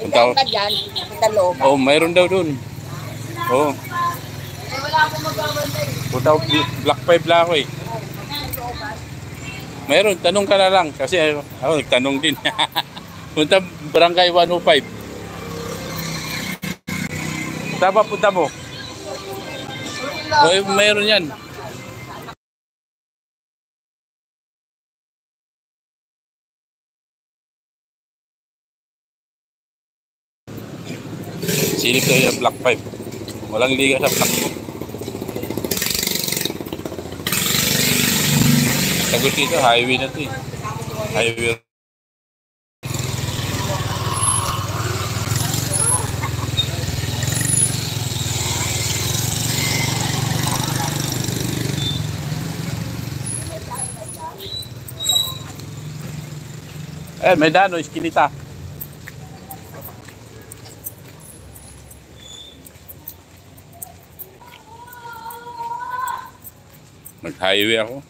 Punta ako. Ka dyan, kita loob. Oh, mayroon daw dun. Oh. Wala akong magbabantay. Punta ako, Block 5 lang ako eh. Mayroon, tanong ka na lang. Kasi ako nagtanong din. Punta Barangay 105. Tama, punta mo. Oh, mayroon yan. Silip tayo yung Block 5. Walang liga sa Block 5. Sagot dito, highway na ito eh. Highway. May dano, iskinita. Mag-highway ako.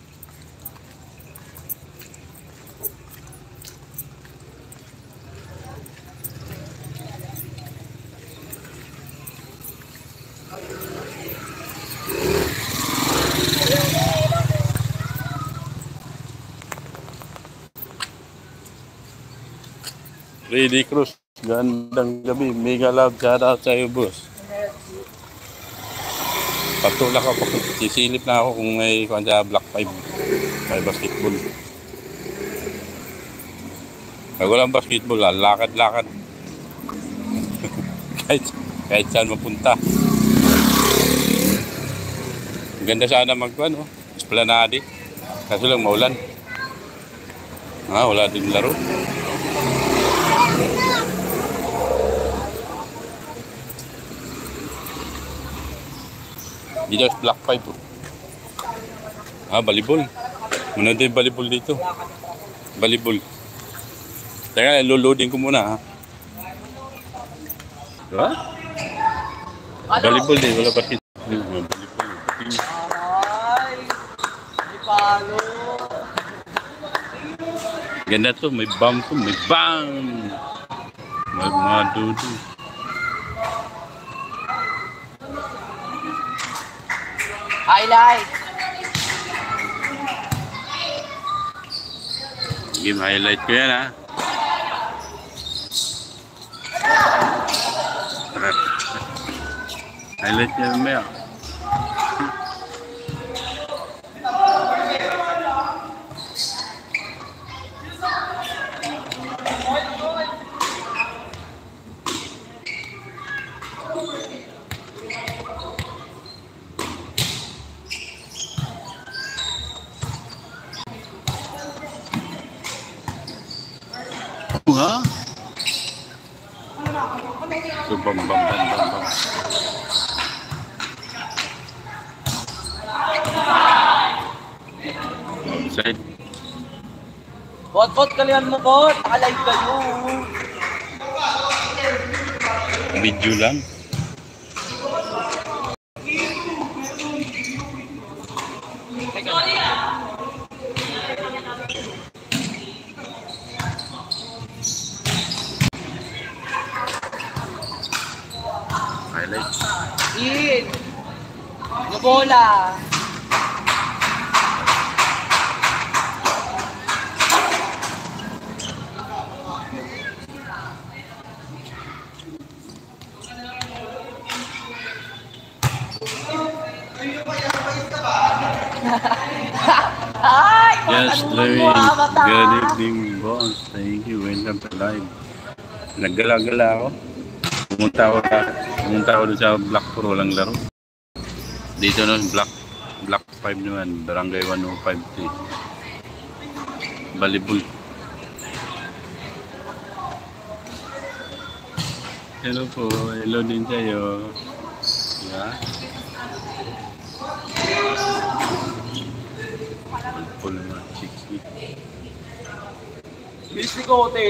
Ready Cruz, gandang gabi. Mega love, shout out sa'yo, boss. Pagtulak ako, sisilip na ako kung may kanya Block 5. May basketball. Pag walang basketball, lakad-lakad. kahit saan mapunta. Ganda sana magkuhan, oh. Esplanade. Kaso lang maulan. Wala din laro. Dito sa Block 5. Volleyball. Manood din volleyball dito. Volleyball. Teka, lulodin ko muna ha. Diba? Volleyball din, wala bakit. Volleyball. Ay, di palo. Ganda to, may bam to, may bang! Magmadudo. Highlight. Game highlight ko yan ha. Highlight yan may ha? So bam. Side. Bot, kalihan mo, bot. Nakalive kayo. Video lang. Highlight. In. Yung bola. Ay! Yes, Larry. Good evening, boss. Thank you. Welcome to live. Naggala-gala ako. Pumunta ako doon sa Block 4, walang laro. Dito no, Block 5 naman, Barangay 105. Volleyball. Hello po, hello din sa'yo. Yeah. Volleyball naman, 60. Miss ni Kote.